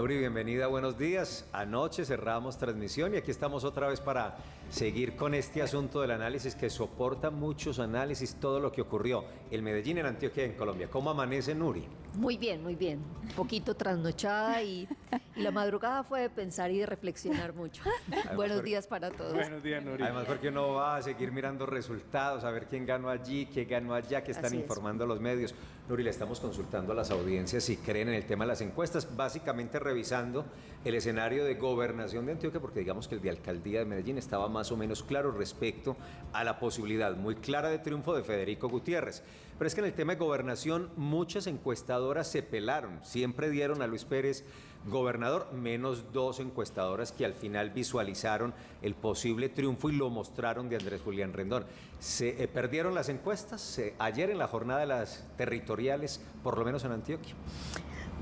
Nuri, bienvenida, buenos días. Anoche cerramos transmisión y aquí estamos otra vez para seguir con este asunto del análisis que soporta muchos análisis, todo lo que ocurrió en Medellín, en Antioquia y en Colombia. ¿Cómo amanece, Nuri? Muy bien, muy bien. Un poquito trasnochada y la madrugada fue de pensar y de reflexionar mucho. Buenos días para todos. Buenos días, Nuri. Además, porque uno va a seguir mirando resultados, a ver quién ganó allí, quién ganó allá, que están informando los medios. Nuri, le estamos consultando a las audiencias si creen en el tema de las encuestas, básicamente revisando el escenario de gobernación de Antioquia, porque digamos que el de alcaldía de Medellín estaba más o menos claro respecto a la posibilidad muy clara de triunfo de Federico Gutiérrez. Pero es que en el tema de gobernación muchas encuestadoras se pelaron, siempre dieron a Luis Pérez gobernador, menos dos encuestadoras que al final visualizaron el posible triunfo y lo mostraron de Andrés Julián Rendón. Se perdieron las encuestas ayer en la jornada de las territoriales, por lo menos en Antioquia.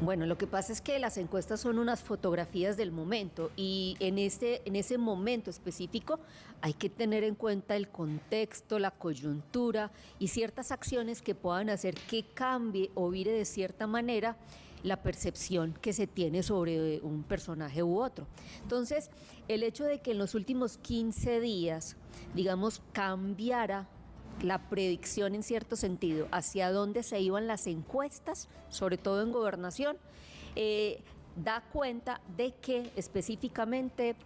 Bueno, lo que pasa es que las encuestas son unas fotografías del momento y en ese momento específico hay que tener en cuenta el contexto, la coyuntura y ciertas acciones que puedan hacer que cambie o vire de cierta manera la percepción que se tiene sobre un personaje u otro. Entonces, el hecho de que en los últimos 15 días, digamos, cambiara la predicción en cierto sentido hacia dónde se iban las encuestas, sobre todo en gobernación, da cuenta de que específicamente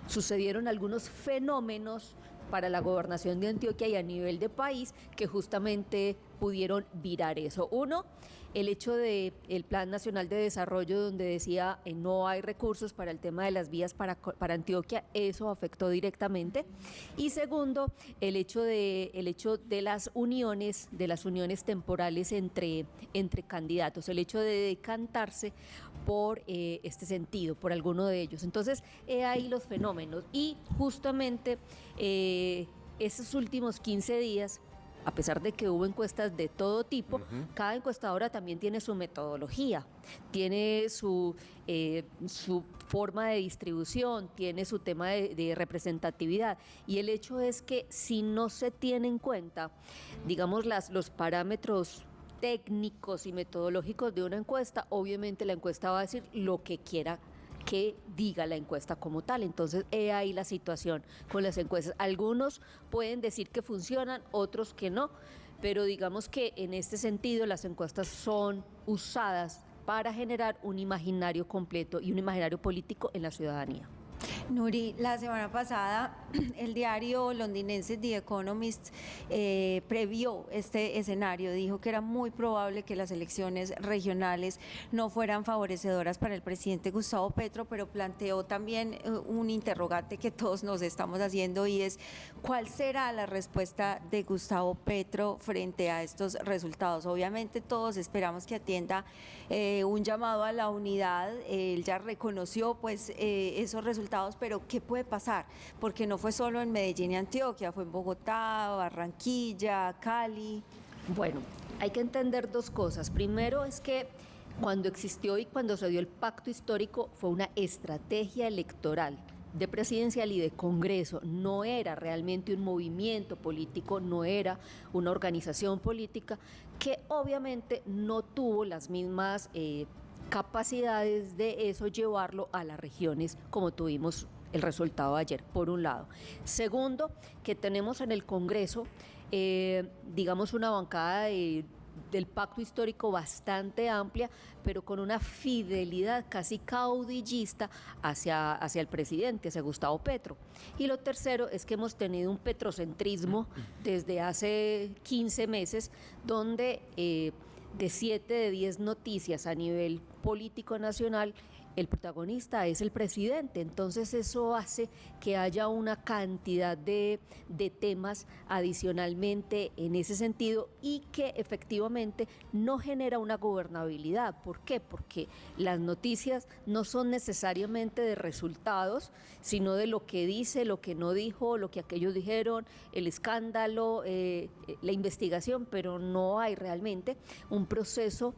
sucedieron algunos fenómenos para la gobernación de Antioquia y a nivel de país que justamente pudieron virar eso. Uno, el hecho del Plan Nacional de Desarrollo donde decía no hay recursos para el tema de las vías para Antioquia, eso afectó directamente. Y segundo, el hecho de las uniones temporales entre candidatos, el hecho de decantarse por este sentido, por alguno de ellos. Entonces, he ahí los fenómenos y justamente esos últimos 15 días, a pesar de que hubo encuestas de todo tipo, cada encuestadora también tiene su metodología, tiene su forma de distribución, tiene su tema de representatividad. Y el hecho es que si no se tiene en cuenta, digamos, los parámetros técnicos y metodológicos de una encuesta, obviamente la encuesta va a decir lo que quiera que diga la encuesta como tal. Entonces, he ahí la situación con las encuestas. Algunos pueden decir que funcionan, otros que no, pero digamos que en este sentido las encuestas son usadas para generar un imaginario completo y un imaginario político en la ciudadanía. Nuri, la semana pasada el diario londinense The Economist previó este escenario, dijo que era muy probable que las elecciones regionales no fueran favorecedoras para el presidente Gustavo Petro, pero planteó también un interrogante que todos nos estamos haciendo y es ¿cuál será la respuesta de Gustavo Petro frente a estos resultados? Obviamente todos esperamos que atienda un llamado a la unidad, él ya reconoció pues esos resultados, pero ¿qué puede pasar? Porque no fue solo en Medellín y Antioquia, fue en Bogotá, Barranquilla, Cali. Bueno, hay que entender dos cosas. Primero es que cuando existió y cuando se dio el pacto histórico fue una estrategia electoral de presidencial y de Congreso, no era realmente un movimiento político, no era una organización política que obviamente no tuvo las mismas capacidades de eso llevarlo a las regiones como tuvimos el resultado de ayer, por un lado. Segundo, que tenemos en el Congreso, digamos, una bancada del pacto histórico bastante amplia, pero con una fidelidad casi caudillista hacia el presidente, hacia Gustavo Petro. Y lo tercero es que hemos tenido un petrocentrismo desde hace 15 meses, donde de 7 de 10 noticias a nivel político nacional, el protagonista es el presidente. Entonces eso hace que haya una cantidad de temas adicionalmente en ese sentido y que efectivamente no genera una gobernabilidad. ¿Por qué? Porque las noticias no son necesariamente de resultados, sino de lo que dice, lo que no dijo, lo que aquellos dijeron, el escándalo, la investigación, pero no hay realmente un proceso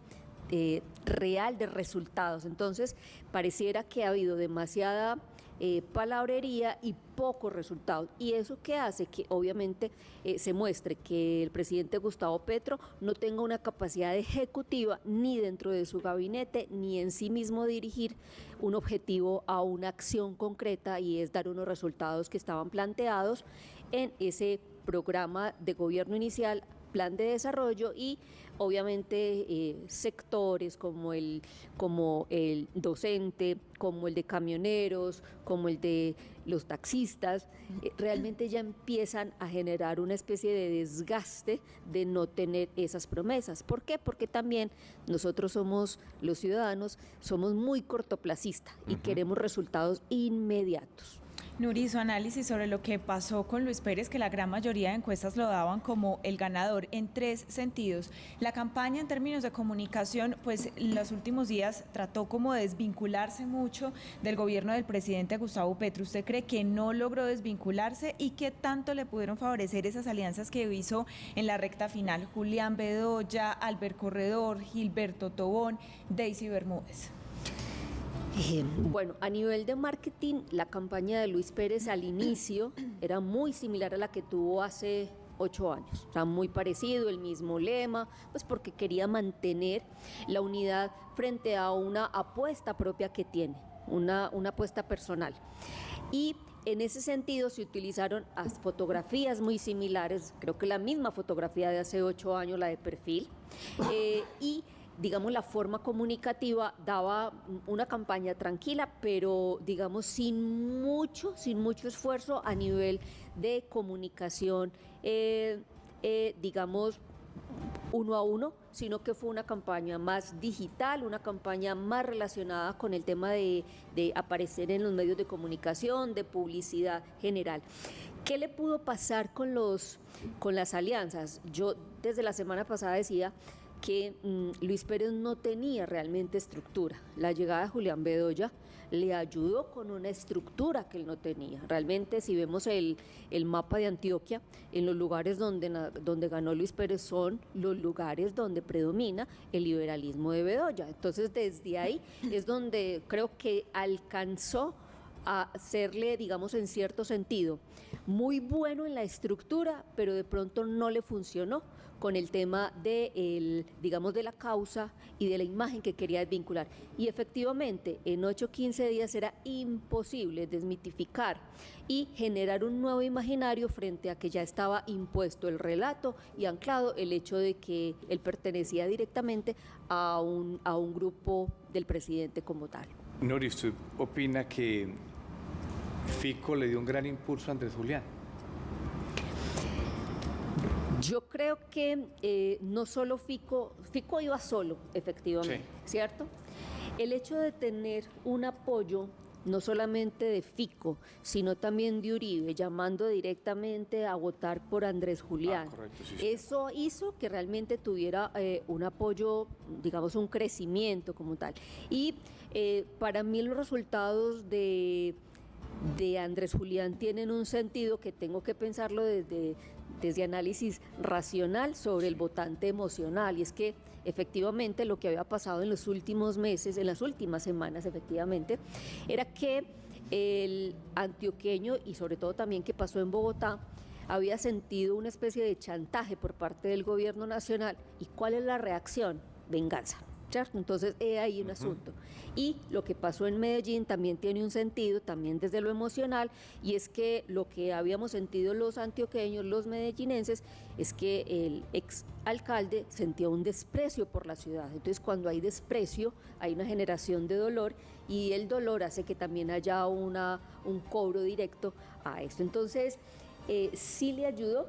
real de resultados. Entonces, pareciera que ha habido demasiada palabrería y pocos resultados. ¿Y eso qué hace? Que obviamente se muestre que el presidente Gustavo Petro no tenga una capacidad ejecutiva ni dentro de su gabinete ni en sí mismo dirigir un objetivo a una acción concreta, y es dar unos resultados que estaban planteados en ese programa de gobierno inicial, plan de desarrollo, y obviamente sectores como el docente, como el de camioneros, como el de los taxistas, realmente ya empiezan a generar una especie de desgaste de no tener esas promesas. ¿Por qué? Porque también nosotros somos, los ciudadanos, somos muy cortoplacistas y queremos resultados inmediatos. Nuri, su análisis sobre lo que pasó con Luis Pérez, que la gran mayoría de encuestas lo daban como el ganador, en tres sentidos. La campaña en términos de comunicación, pues en los últimos días trató como de desvincularse mucho del gobierno del presidente Gustavo Petro. ¿Usted cree que no logró desvincularse y qué tanto le pudieron favorecer esas alianzas que hizo en la recta final? Julián Bedoya, Albert Corredor, Gilberto Tobón, Daisy Bermúdez. Bueno, a nivel de marketing, la campaña de Luis Pérez al inicio era muy similar a la que tuvo hace 8 años, o sea, muy parecido, el mismo lema, pues porque quería mantener la unidad frente a una apuesta propia que tiene, una apuesta personal. Y en ese sentido se utilizaron fotografías muy similares, creo que la misma fotografía de hace 8 años, la de perfil, y digamos, la forma comunicativa daba una campaña tranquila, pero digamos sin mucho esfuerzo a nivel de comunicación, digamos, uno a uno, sino que fue una campaña más digital, una campaña más relacionada con el tema de aparecer en los medios de comunicación, de publicidad general. ¿Qué le pudo pasar con las alianzas? Yo desde la semana pasada decía que Luis Pérez no tenía realmente estructura. La llegada de Julián Bedoya le ayudó con una estructura que él no tenía. Realmente, si vemos el mapa de Antioquia, en los lugares donde ganó Luis Pérez son los lugares donde predomina el liberalismo de Bedoya. Entonces, desde ahí es donde creo que alcanzó a hacerle, digamos, en cierto sentido, muy bueno en la estructura, pero de pronto no le funcionó con el tema de la causa y de la imagen que quería desvincular. Y efectivamente, en 8 o 15 días era imposible desmitificar y generar un nuevo imaginario frente a que ya estaba impuesto el relato y anclado el hecho de que él pertenecía directamente a un grupo del presidente como tal. Nuri, ¿usted opina que Fico le dio un gran impulso a Andrés Julián? Yo creo que no solo Fico iba solo, efectivamente, sí, ¿cierto? El hecho de tener un apoyo no solamente de Fico, sino también de Uribe, llamando directamente a votar por Andrés Julián. Correcto, sí, eso hizo que realmente tuviera un apoyo, digamos, un crecimiento como tal. Y para mí los resultados de Andrés Julián tienen un sentido que tengo que pensarlo desde análisis racional sobre el votante emocional, y es que efectivamente lo que había pasado en los últimos meses, en las últimas semanas efectivamente, era que el antioqueño, y sobre todo también que pasó en Bogotá, había sentido una especie de chantaje por parte del gobierno nacional. ¿Y cuál es la reacción? Venganza. ¿Cierto? Entonces, ahí un asunto. Y lo que pasó en Medellín también tiene un sentido, también desde lo emocional, y es que lo que habíamos sentido los antioqueños, los medellinenses, es que el exalcalde sentía un desprecio por la ciudad. Entonces, cuando hay desprecio, hay una generación de dolor, y el dolor hace que también haya un cobro directo a esto. Entonces, sí le ayudó,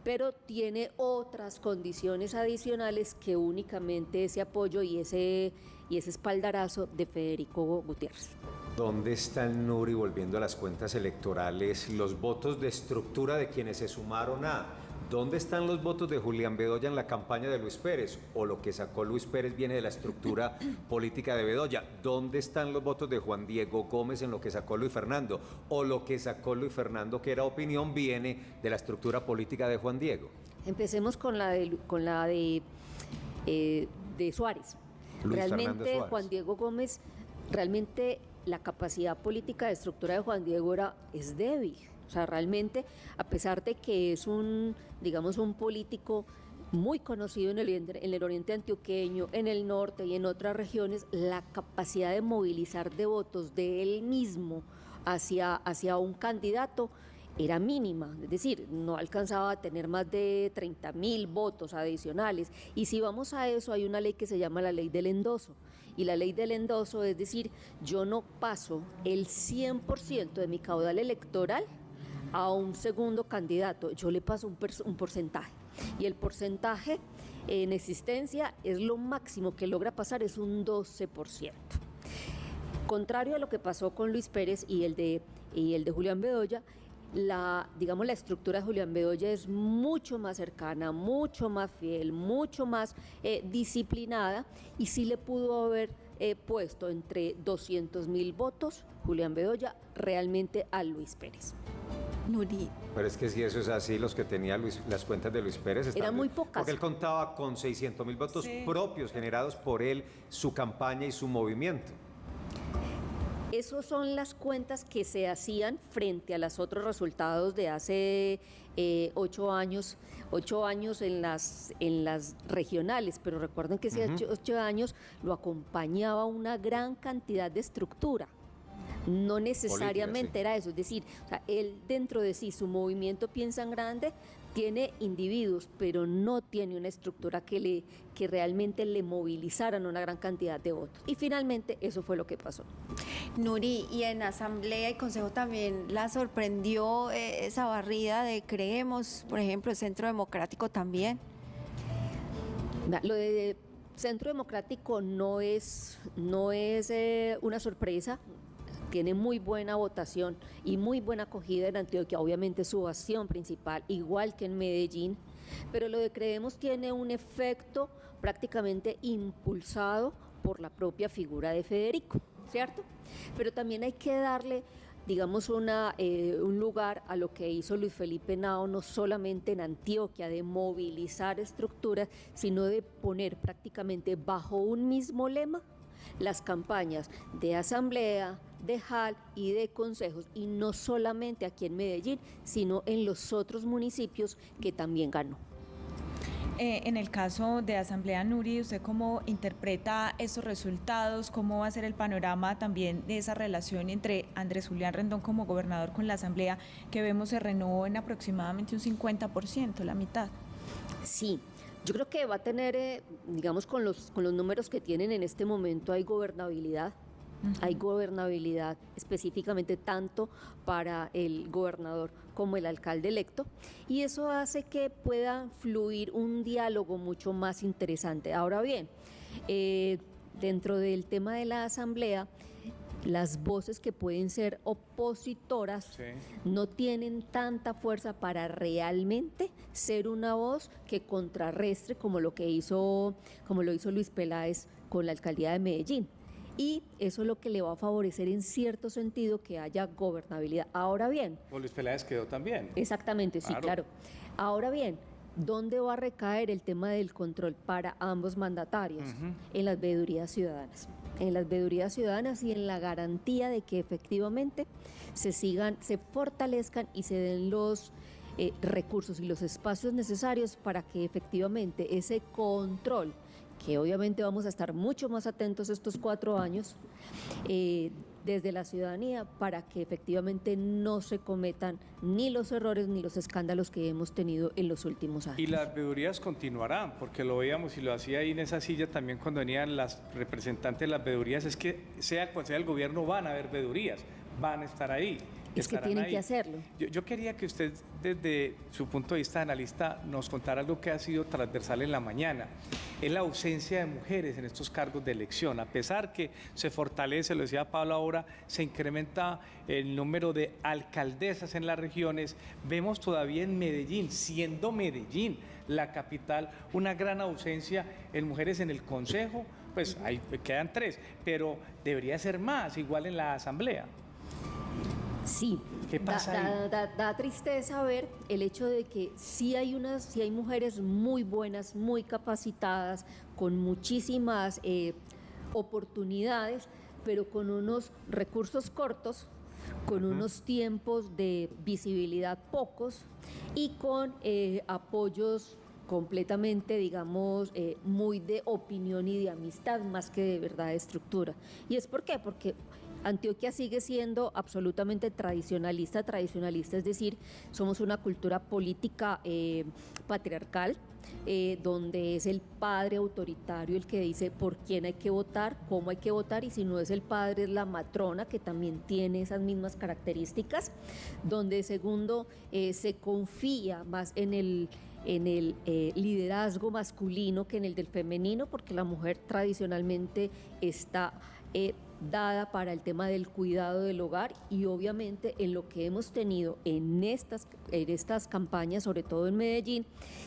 pero tiene otras condiciones adicionales que únicamente ese apoyo y ese espaldarazo de Federico Gutiérrez. ¿Dónde están, Nuri, volviendo a las cuentas electorales, los votos de estructura de quienes se sumaron a? ¿Dónde están los votos de Julián Bedoya en la campaña de Luis Pérez? ¿O lo que sacó Luis Pérez viene de la estructura política de Bedoya? ¿Dónde están los votos de Juan Diego Gómez en lo que sacó Luis Fernando? ¿O lo que sacó Luis Fernando, que era opinión, viene de la estructura política de Juan Diego? Empecemos con la de Suárez. Luis realmente Fernando Suárez. Juan Diego Gómez, realmente la capacidad política de estructura de Juan Diego es débil. O sea, realmente, a pesar de que es digamos, un político muy conocido en el oriente antioqueño, en el norte y en otras regiones, la capacidad de movilizar de votos de él mismo hacia un candidato era mínima, es decir, no alcanzaba a tener más de 30.000 votos adicionales. Y si vamos a eso, hay una ley que se llama la ley del endoso. Y la ley del endoso es decir, yo no paso el 100% de mi caudal electoral a un segundo candidato, yo le paso un porcentaje. Y el porcentaje en existencia es lo máximo que logra pasar, es un 12%. Contrario a lo que pasó con Luis Pérez y el de Julián Bedoya, la estructura de Julián Bedoya es mucho más cercana, mucho más fiel, mucho más disciplinada, y sí le pudo haber puesto entre 200.000 votos Julián Bedoya realmente a Luis Pérez. Nuri. Pero es que si eso es así, los que tenía las cuentas de Luis Pérez eran muy pocas. Porque él contaba con 600.000 votos propios generados por él, su campaña y su movimiento. Esas son las cuentas que se hacían frente a los otros resultados de hace 8 años en las regionales, pero recuerden que hace 8 años lo acompañaba una gran cantidad de estructura. No necesariamente política, era eso, es decir, o sea, él dentro de sí, su movimiento Piensa en Grande, tiene individuos, pero no tiene una estructura que realmente le movilizaran una gran cantidad de votos. Y finalmente eso fue lo que pasó. Nuri, y en Asamblea y Consejo también la sorprendió esa barrida de Creemos, por ejemplo, el Centro Democrático también. Lo de Centro Democrático no es una sorpresa. Tiene muy buena votación y muy buena acogida en Antioquia, obviamente su bastión principal, igual que en Medellín, pero lo de Creemos tiene un efecto prácticamente impulsado por la propia figura de Federico, ¿cierto? Pero también hay que darle, digamos, un lugar a lo que hizo Luis Felipe Henao, no solamente en Antioquia, de movilizar estructuras, sino de poner prácticamente bajo un mismo lema las campañas de Asamblea, de JAL y de consejos, y no solamente aquí en Medellín, sino en los otros municipios que también ganó. En el caso de Asamblea, Nuri, ¿usted cómo interpreta esos resultados? ¿Cómo va a ser el panorama también de esa relación entre Andrés Julián Rendón como gobernador con la Asamblea, que vemos se renovó en aproximadamente un 50%, la mitad? Sí. Yo creo que va a tener, digamos, con los números que tienen en este momento, hay gobernabilidad. Hay gobernabilidad específicamente tanto para el gobernador como el alcalde electo, y eso hace que pueda fluir un diálogo mucho más interesante. Ahora bien, dentro del tema de la Asamblea, las voces que pueden ser opositoras no tienen tanta fuerza para realmente ser una voz que contrarrestre como lo hizo Luis Peláez con la alcaldía de Medellín. Y eso es lo que le va a favorecer en cierto sentido que haya gobernabilidad. Ahora bien... Luis Peláez quedó también. Exactamente, sí, claro. Ahora bien, ¿dónde va a recaer el tema del control para ambos mandatarios? En las veedurías ciudadanas. En las veedurías ciudadanas y en la garantía de que efectivamente se fortalezcan y se den los recursos y los espacios necesarios para que efectivamente ese control, que obviamente vamos a estar mucho más atentos estos 4 años, desde la ciudadanía, para que efectivamente no se cometan ni los errores ni los escándalos que hemos tenido en los últimos años. Y las veedurías continuarán, porque lo veíamos y lo hacía ahí en esa silla también cuando venían las representantes de las veedurías, es que sea cual sea el gobierno van a haber veedurías, van a estar ahí. Es que tienen que hacerlo. Yo quería que usted, desde su punto de vista de analista, nos contara algo que ha sido transversal en la mañana. Es la ausencia de mujeres en estos cargos de elección. A pesar que se fortalece, lo decía Pablo ahora, se incrementa el número de alcaldesas en las regiones, vemos todavía en Medellín, siendo Medellín la capital, una gran ausencia en mujeres en el Consejo. Pues ahí quedan 3, pero debería ser más, igual en la Asamblea. Sí, ¿qué pasa da tristeza ver el hecho de que sí hay mujeres muy buenas, muy capacitadas, con muchísimas oportunidades, pero con unos recursos cortos, con unos tiempos de visibilidad pocos y con apoyos completamente, digamos, muy de opinión y de amistad más que de verdad de estructura. ¿Y es por qué? Porque Antioquia sigue siendo absolutamente tradicionalista, es decir, somos una cultura política patriarcal, donde es el padre autoritario el que dice por quién hay que votar, cómo hay que votar, y si no es el padre es la matrona, que también tiene esas mismas características, donde segundo se confía más en el liderazgo masculino que en el del femenino, porque la mujer tradicionalmente está dada para el tema del cuidado del hogar, y obviamente en lo que hemos tenido en estas campañas, sobre todo en Medellín,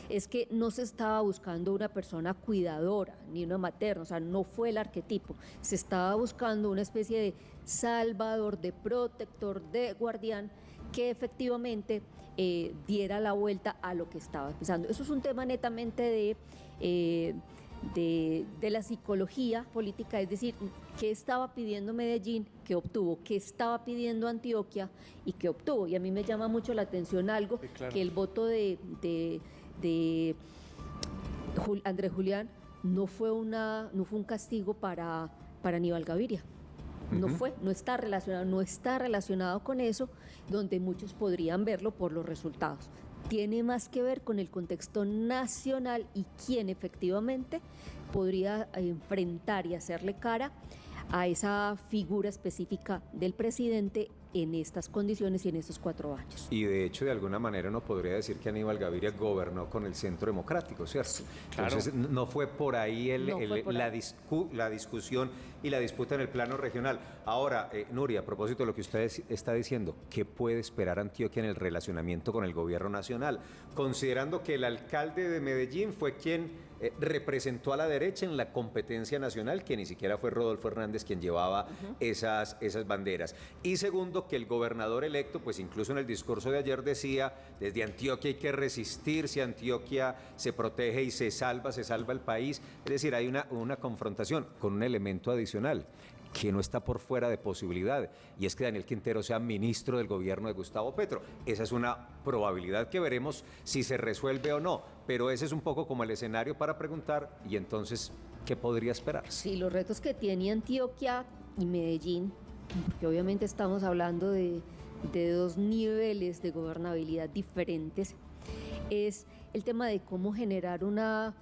es que no se estaba buscando una persona cuidadora ni una materna, o sea, no fue el arquetipo, se estaba buscando una especie de salvador, de protector, de guardián, que efectivamente diera la vuelta a lo que estaba pensando. Eso es un tema netamente de la psicología política, es decir, qué estaba pidiendo Medellín, qué obtuvo, qué estaba pidiendo Antioquia y qué obtuvo. Y a mí me llama mucho la atención algo, sí, claro, que el voto de Andrés Julián no fue un castigo para Aníbal Gaviria. No está relacionado con eso, donde muchos podrían verlo por los resultados. Tiene más que ver con el contexto nacional y quién efectivamente podría enfrentar y hacerle cara a esa figura específica del presidente en estas condiciones y en estos 4 años. Y de hecho, de alguna manera uno podría decir que Aníbal Gaviria gobernó con el Centro Democrático, ¿cierto? Sí, claro. Entonces no fue por ahí la discusión y la disputa en el plano regional. Ahora, Nuria, a propósito de lo que usted está diciendo, ¿qué puede esperar Antioquia en el relacionamiento con el gobierno nacional? Considerando que el alcalde de Medellín fue quien representó a la derecha en la competencia nacional, que ni siquiera fue Rodolfo Hernández quien llevaba esas banderas. Y segundo, que el gobernador electo, pues incluso en el discurso de ayer decía, desde Antioquia hay que resistir, si Antioquia se protege y se salva el país. Es decir, hay una confrontación con un elemento adicional que no está por fuera de posibilidad, y es que Daniel Quintero sea ministro del gobierno de Gustavo Petro. Esa es una probabilidad que veremos si se resuelve o no, pero ese es un poco como el escenario para preguntar, y entonces, ¿qué podría esperar? Sí, los retos que tiene Antioquia y Medellín, porque obviamente estamos hablando de 2 niveles de gobernabilidad diferentes, es el tema de cómo generar unas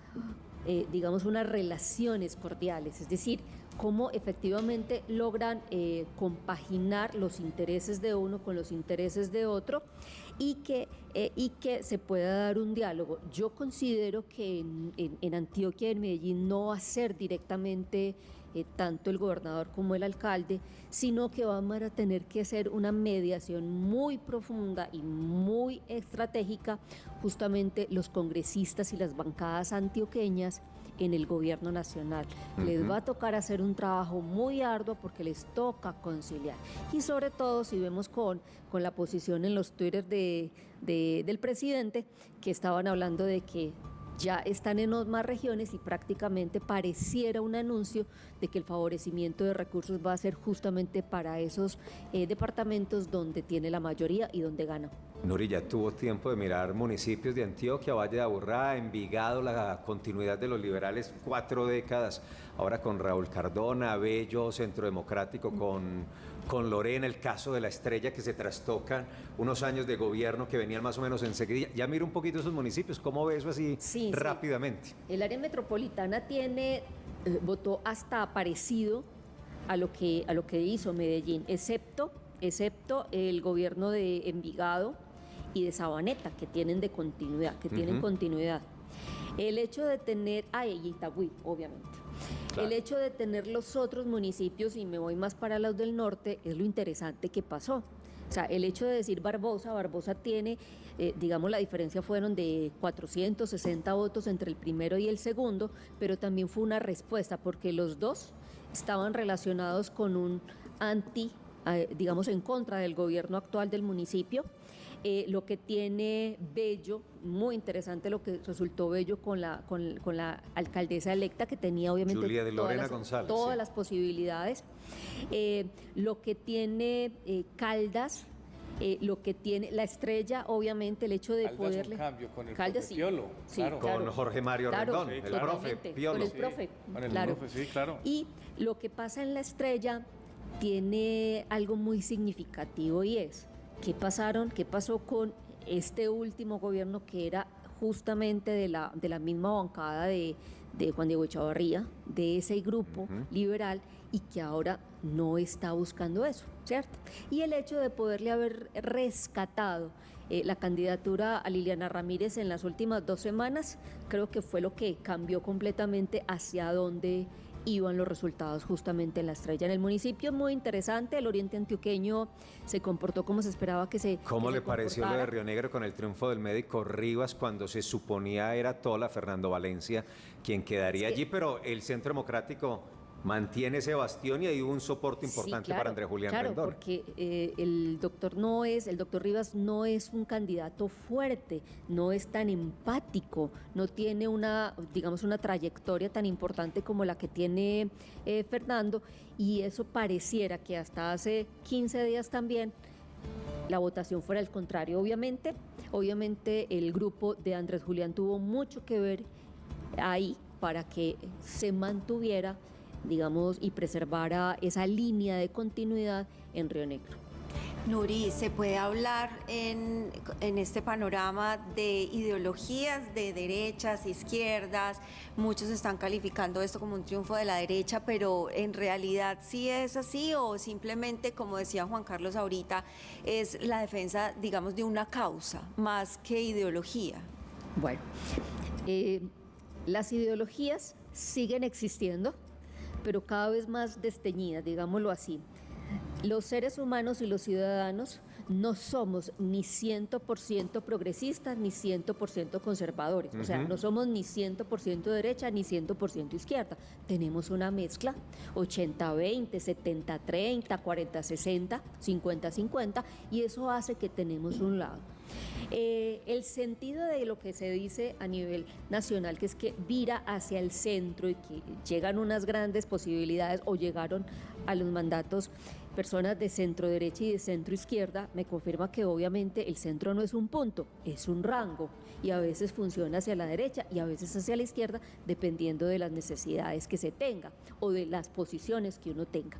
relaciones cordiales, es decir, cómo efectivamente logran compaginar los intereses de uno con los intereses de otro y que se pueda dar un diálogo. Yo considero que en Antioquia y en Medellín no va a ser directamente tanto el gobernador como el alcalde, sino que van a tener que hacer una mediación muy profunda y muy estratégica, justamente los congresistas y las bancadas antioqueñas en el gobierno nacional. Les va a tocar hacer un trabajo muy arduo porque les toca conciliar. Y sobre todo si vemos con la posición en los Twitter del presidente, que estaban hablando de que ya están en más regiones y prácticamente pareciera un anuncio de que el favorecimiento de recursos va a ser justamente para esos departamentos donde tiene la mayoría y donde gana. Nuri, ya tuvo tiempo de mirar municipios de Antioquia, Valle de Aburrá, Envigado, la continuidad de los liberales, 4 décadas, ahora con Raúl Cardona, Bello, Centro Democrático con Lorena, el caso de La Estrella, que se trastocan unos años de gobierno que venían más o menos enseguida. Ya mira un poquito esos municipios, ¿cómo ve eso así rápidamente? Sí. El área metropolitana votó hasta parecido a lo que hizo Medellín, excepto el gobierno de Envigado y de Sabaneta, que tienen continuidad. El hecho de tener, y Itagüí, obviamente. Claro. El hecho de tener los otros municipios, y me voy más para los del norte, es lo interesante que pasó. O sea, el hecho de decir Barbosa tiene, la diferencia fueron de 460 votos entre el primero y el segundo, pero también fue una respuesta, porque los dos estaban relacionados con un en contra del gobierno actual del municipio, Lo que tiene Bello, muy interesante lo que resultó Bello con la alcaldesa electa, que tenía obviamente Julia de Lorena González, todas sí. las posibilidades. Lo que tiene Caldas, lo que tiene la Estrella, obviamente el hecho de Caldas poderle... un cambio con el Caldas, profe sí. Piolo, Sí, claro. Con Jorge Mario claro, Rendón, sí, el claro. profe Totalmente, Piolo. con el Sí, profe, con el claro. profe, sí, claro. Y lo que pasa en la Estrella tiene algo muy significativo, y es qué pasó con este último gobierno, que era justamente de la misma bancada de Juan Diego Echavarría, de ese grupo liberal, y que ahora no está buscando eso, ¿cierto? Y el hecho de poderle haber rescatado la candidatura a Liliana Ramírez en las últimas 2 semanas, creo que fue lo que cambió completamente hacia dónde iban los resultados justamente en la Estrella. En el municipio muy interesante, el oriente antioqueño se comportó como se esperaba que se ¿Cómo que le se pareció lo de comportara. Río Negro con el triunfo del médico Rivas, cuando se suponía era Tola, Fernando Valencia, quien quedaría Es que- allí, pero el Centro Democrático mantiene ese bastión y hay un soporte importante Sí, claro, para Andrés Julián claro, Rendón? porque el doctor Rivas no es un candidato fuerte, no es tan empático, no tiene una trayectoria tan importante como la que tiene Fernando, y eso pareciera que hasta hace 15 días también la votación fuera al contrario. Obviamente el grupo de Andrés Julián tuvo mucho que ver ahí para que se mantuviera, y preservara esa línea de continuidad en Río Negro. Nuri, ¿se puede hablar en este panorama de ideologías de derechas, izquierdas? Muchos están calificando esto como un triunfo de la derecha, pero ¿en realidad sí es así, o simplemente, como decía Juan Carlos ahorita, es la defensa, digamos, de una causa más que ideología? Bueno, las ideologías siguen existiendo, pero cada vez más desteñidas, digámoslo así. Los seres humanos y los ciudadanos no somos ni 100% progresistas ni 100% conservadores. O sea, no somos ni 100% derecha ni 100% izquierda. Tenemos una mezcla, 80-20, 70-30, 40-60, 50-50, y eso hace que tenemos un lado. El sentido de lo que se dice a nivel nacional, que es que vira hacia el centro y que llegan unas grandes posibilidades, o llegaron a los mandatos personas de centro derecha y de centro izquierda, me confirma que obviamente el centro no es un punto, es un rango, y a veces funciona hacia la derecha y a veces hacia la izquierda, dependiendo de las necesidades que se tenga o de las posiciones que uno tenga.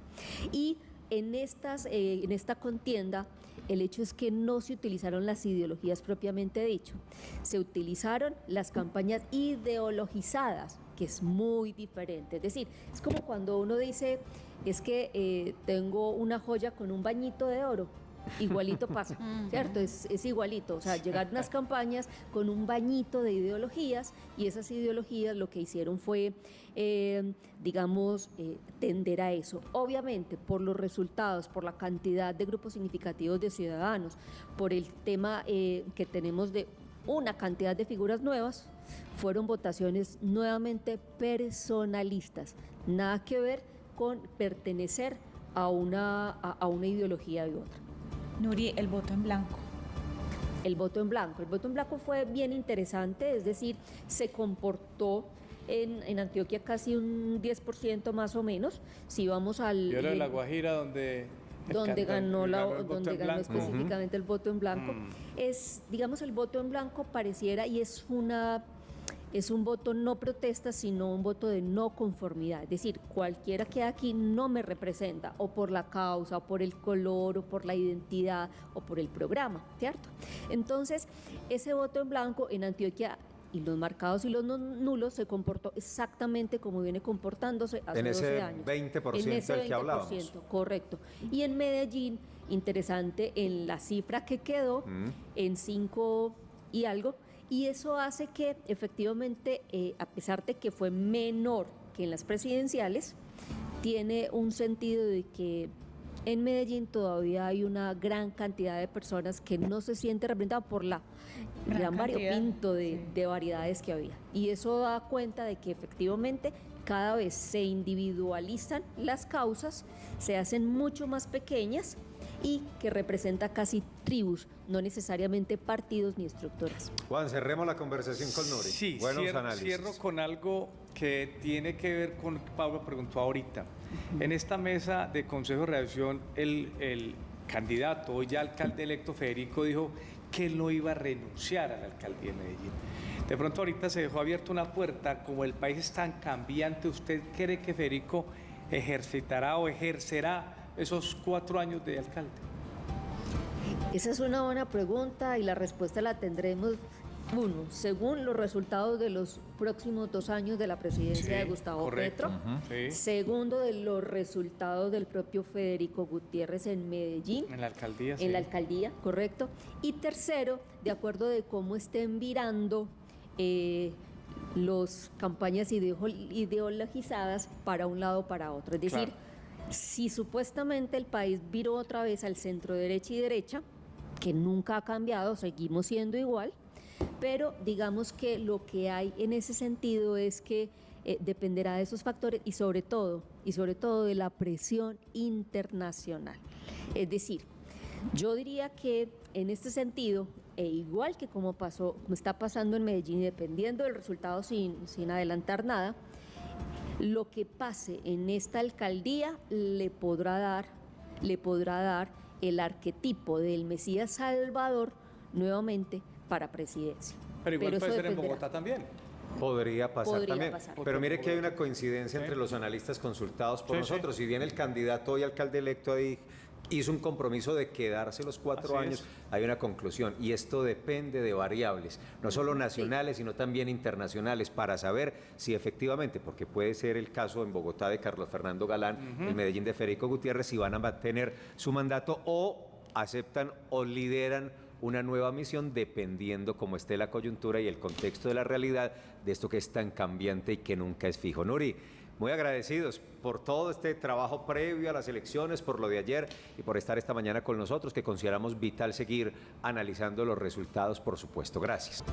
Y en esta contienda, el hecho es que no se utilizaron las ideologías propiamente dicho, se utilizaron las campañas ideologizadas, que es muy diferente. Es decir, es como cuando uno dice, es que tengo una joya con un bañito de oro. Igualito pasa, ¿cierto? Es igualito, o sea, llegaron unas campañas con un bañito de ideologías, y esas ideologías lo que hicieron fue, tender a eso. Obviamente, por los resultados, por la cantidad de grupos significativos de ciudadanos, por el tema que tenemos de una cantidad de figuras nuevas, fueron votaciones nuevamente personalistas, nada que ver con pertenecer a una ideología u otra. Nuri, el voto en blanco. El voto en blanco fue bien interesante, es decir, se comportó en Antioquia casi un 10% más o menos. Si vamos al... Yo era de La Guajira, donde ganó el voto en blanco. específicamente el voto en blanco. Es, el voto en blanco pareciera, y es un voto no protesta, sino un voto de no conformidad. Es decir, cualquiera que aquí no me representa, o por la causa, o por el color, o por la identidad, o por el programa, ¿cierto? Entonces, ese voto en blanco en Antioquia, y los marcados y los nulos, se comportó exactamente como viene comportándose hace 12 años. En ese 20% del que hablábamos. Correcto. Y en Medellín, interesante en la cifra que quedó, en 5 y algo, y eso hace que efectivamente, a pesar de que fue menor que en las presidenciales, tiene un sentido de que en Medellín todavía hay una gran cantidad de personas que no se sienten representadas por la gran variopinto de variedades que había. Y eso da cuenta de que efectivamente cada vez se individualizan las causas, se hacen mucho más pequeñas, y que representa casi tribus, no necesariamente partidos ni estructuras. Juan, cerremos la conversación con Nuri. Sí, Buenos análisis. cierro con algo que tiene que ver con lo que Pablo preguntó ahorita. En esta mesa de Consejo de Redacción, el candidato, hoy ya alcalde electo Federico, dijo que él no iba a renunciar a la alcaldía de Medellín. De pronto ahorita se dejó abierta una puerta, como el país es tan cambiante, ¿usted cree que Federico ejercitará o ejercerá esos 4 años de alcalde? Esa es una buena pregunta y la respuesta la tendremos, uno, según los resultados de los próximos 2 años de la presidencia de Gustavo correcto. Petro. Sí. Segundo, de los resultados del propio Federico Gutiérrez en Medellín. En la alcaldía, sí. En la alcaldía, correcto. Y tercero, de acuerdo de cómo estén virando las campañas ideologizadas para un lado o para otro. Es decir, si supuestamente el país viró otra vez al centro derecha y derecha, que nunca ha cambiado, seguimos siendo igual, pero digamos que lo que hay en ese sentido es que dependerá de esos factores y sobre todo de la presión internacional. Es decir, yo diría que en este sentido, e igual que como está pasando en Medellín, dependiendo del resultado sin adelantar nada, lo que pase en esta alcaldía le podrá dar el arquetipo del Mesías Salvador nuevamente para presidencia. Pero igual eso puede ser en dependerá. Bogotá también. Podría pasar también. pasar. Pero mire que hay una coincidencia entre los analistas consultados por Sí, nosotros. sí. Si bien el candidato hoy alcalde electo ahí hizo un compromiso de quedarse los 4 Así años, es. hay una conclusión. Y esto depende de variables, no solo nacionales, sino también internacionales, para saber si efectivamente, porque puede ser el caso en Bogotá de Carlos Fernando Galán, en Medellín de Federico Gutiérrez, si van a mantener su mandato o aceptan o lideran una nueva misión dependiendo cómo esté la coyuntura y el contexto de la realidad de esto que es tan cambiante y que nunca es fijo. Nuri, muy agradecidos por todo este trabajo previo a las elecciones, por lo de ayer y por estar esta mañana con nosotros, que consideramos vital seguir analizando los resultados, por supuesto. Gracias.